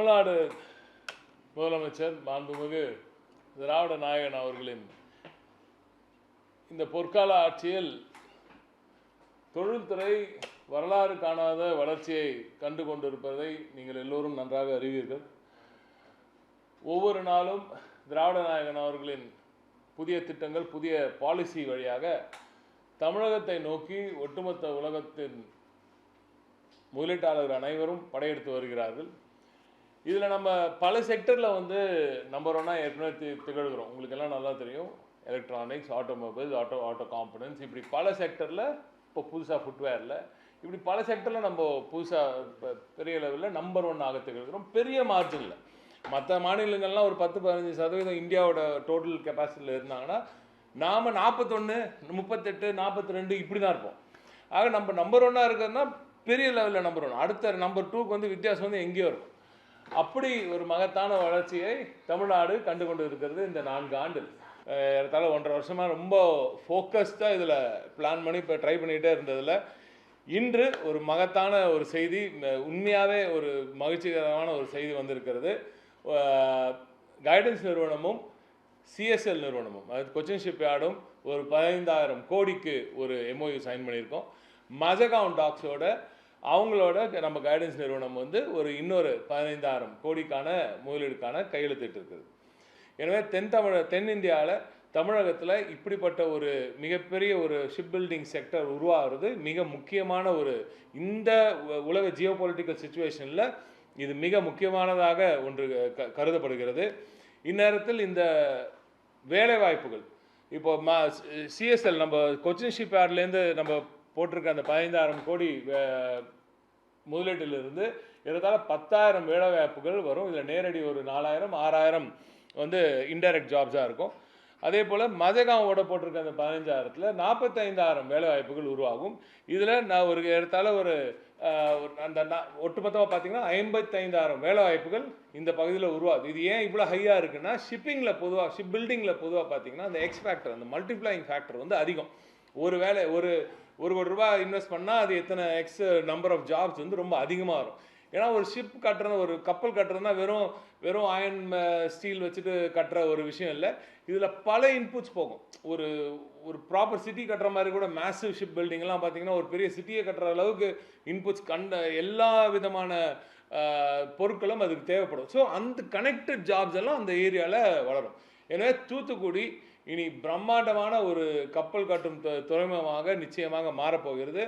தமிழ்நாடு முதலமைச்சர் மாண்புமிகு திராவிட நாயகன் அவர்களின் இந்த பொற்கால ஆட்சியில் தொழில்துறை வரலாறு காணாத வளர்ச்சியை கண்டு கொண்டிருப்பதை நீங்கள் எல்லோரும் நன்றாக அறிவீர்கள். ஒவ்வொரு நாளும் திராவிட நாயகன் அவர்களின் புதிய திட்டங்கள், புதிய பாலிசி வழியாக தமிழகத்தை நோக்கி ஒட்டுமொத்த உலகத்தின் முதலீட்டாளர்கள் அனைவரும் படையெடுத்து வருகிறார்கள். இதில் நம்ம பல செக்டரில் நம்பர் ஒன்னாக ஏற்கனவே திகழ்கிறோம். உங்களுக்கெல்லாம் நல்லா தெரியும். எலக்ட்ரானிக்ஸ், ஆட்டோமொபைல்ஸ், ஆட்டோ காம்பனன்ட்ஸ், இப்படி பல செக்டரில், இப்போ புதுசாக ஃபுட்வேரில், இப்படி பல செக்டரில் நம்ம புதுசாக பெரிய லெவலில் நம்பர் ஒன் ஆக திகழ்கிறோம். பெரிய மார்ஜினில் மற்ற மாநிலங்கள்லாம் ஒரு 10-15% இந்தியாவோட டோட்டல் கெப்பாசிட்டியில் இருந்தாங்கன்னா, நாம் 41, 38, 42 இப்படி தான் இருப்போம். ஆக நம்ம நம்பர் ஒன்னாக இருக்கிறதுனா பெரிய லெவலில் நம்பர் ஒன். அடுத்த நம்பர் 2க்கு வித்தியாசம் எங்கேயோ இருக்கும். அப்படி ஒரு மகத்தான வளர்ச்சியை தமிழ்நாடு கண்டு கொண்டு இருக்கிறது. இந்த 4 ஆண்டில் ஏறத்தாழ 1.5 வருஷமாக ரொம்ப ஃபோக்கஸ்டாக இதில் பிளான் பண்ணி இப்போ ட்ரை பண்ணிகிட்டே இருந்ததில் இன்று ஒரு மகத்தான ஒரு செய்தி, உண்மையாகவே ஒரு மகிழ்ச்சிகரமான ஒரு செய்தி வந்திருக்கிறது. கைடன்ஸ் நிறுவனமும் சிஎஸ்எல் நிறுவனமும், அதாவது கொச்சின் ஷிப்யார்டும் ஒரு 15,000 கோடிக்கு ஒரு MOU சைன் பண்ணியிருக்கோம். மஜகான் டாக்ஸோட அவங்களோட நம்ம கைடன்ஸ் நிறுவனம் ஒரு இன்னொரு 15,000 கோடிக்கான முதலீடுக்கான கையெழுத்திட்டு இருக்குது. எனவே தென் இந்தியாவில் தமிழகத்தில் இப்படிப்பட்ட ஒரு மிகப்பெரிய ஒரு ஷிப் பில்டிங் செக்டர் உருவாகிறது மிக முக்கியமான ஒரு, இந்த உலக ஜியோ பொலிட்டிக்கல் சுச்சுவேஷனில் இது மிக முக்கியமானதாக ஒன்று கருதப்படுகிறது. இந்நேரத்தில் இந்த வேலை வாய்ப்புகள் இப்போ சிஎஸ்எல் நம்ம கொச்சின் ஷிப்யார்ட்லேருந்து நம்ம போட்டிருக்க அந்த 15,000 கோடி முதலீட்டிலிருந்து ஏறத்தாழ 10,000 வேலை வாய்ப்புகள் வரும். இதில் நேரடி ஒரு 4,000, 6,000 இன்டைரக்ட் ஜாப்ஸாக இருக்கும். அதே போல் மஜகாவோட போட்டிருக்க அந்த 15,000ல் 45,000 வேலை வாய்ப்புகள் உருவாகும். இதில் நான் ஒரு ஏறத்தாழ ஒரு அந்த ஒட்டுமொத்தமாக பார்த்தீங்கன்னா 55,000 வேலை வாய்ப்புகள் இந்த பகுதியில் உருவாகுது. இது ஏன் இவ்வளோ ஹையாக இருக்குன்னா, ஷிப்பிங்கில் பொதுவாக, ஷிப் பில்டிங்கில் பொதுவாக பார்த்தீங்கன்னா அந்த எக்ஸ் ஃபேக்டர், அந்த மல்டிப்ளையிங் ஃபேக்டர் அதிகம். ஒரு வேலை ஒரு கோடி ரூபாய் இன்வெஸ்ட் பண்ணால் அது எத்தனை எக்ஸ் நம்பர் ஆஃப் ஜாப்ஸ் ரொம்ப அதிகமாக வரும். ஏன்னா ஒரு ஷிப் கட்டுறது, ஒரு கப்பல் கட்டுறதுனா வெறும் அயன் ஸ்டீல் வச்சுட்டு கட்டுற ஒரு விஷயம் இல்லை. இதில் பல இன்புட்ஸ் போகும். ஒரு ப்ராப்பர் சிட்டி கட்டுற மாதிரி கூட மேசிவ் ஷிப் பில்டிங்லாம் பார்த்தீங்கன்னா ஒரு பெரிய சிட்டியை கட்டுற அளவுக்கு இன்புட்ஸ் எல்லா விதமான பொருட்களும் அதுக்கு தேவைப்படும். ஸோ அந்த கனெக்டட் ஜாப்ஸ் எல்லாம் அந்த ஏரியாவில் வளரும். எனவே தூத்துக்குடி இனி பிரம்மாண்டமான ஒரு கப்பல் கட்டும் துறைமுகமாக நிச்சயமாக மாறப்போகிறது.